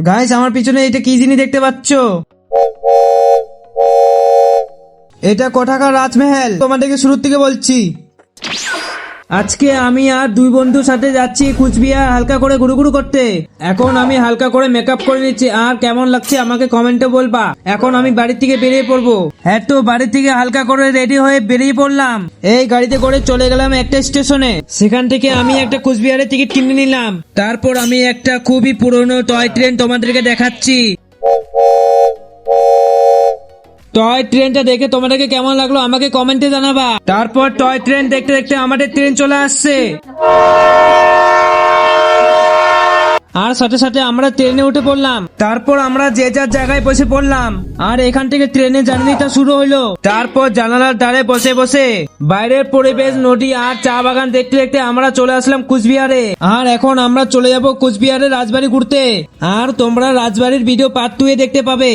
Guys, আমার পিছনে এটা কি জিনিস দেখতে পাচ্ছ? এটা কোথাকার রাজমহল তোমাদেরকে শুরুর থেকে বলছি। আজকে আমি আর দুই বন্ধুর সাথে যাচ্ছি কুচবিহার হালকা করে ঘুরুঘুরু করতে। এখন আমি হালকা করে মেকআপ করে নিচ্ছি, আর কেমন লাগছে আমাকে কমেন্টে বলবা। এখন আমি বাড়ি থেকে বেরিয়ে পড়বো। হ্যাঁ, তো বাড়ি থেকে হালকা করে রেডি হয়ে বেরিয়ে পড়লাম। এই গাড়িতে করে চলে গেলাম একটা স্টেশনে। সেখান থেকে আমি একটা কুচবিহারের টিকিট কিনে নিলাম। তারপর আমি একটা খুবই পুরনো টয় ট্রেন তোমাদেরকে দেখাচ্ছি। টয় ট্রেনটা দেখে তোমাদেরকে কেমন লাগলো আমাকে কমেন্টে জানাবা। তারপর টয় ট্রেন দেখতে দেখতে আমাদের ট্রেন চলে আসছে, আর সাথে সাথে আমরা ট্রেনে উঠে পড়লাম। তারপর আমরা যে যার জায়গায় বসে পড়লাম, আর এখান থেকে ট্রেনের জার্নিটা শুরু হলো। তারপর জানালার ধারে বসে বসে বাইরের পরিবেশ, নদী আর চা বাগান দেখতে দেখতে আমরা চলে আসলাম কুচবিহারে। আর এখন আমরা চলে যাব কুচবিহারের রাজবাড়ি ঘুরতে। আর তোমরা রাজবাড়ির ভিডিও পার্ট 2 এ দেখতে পাবে।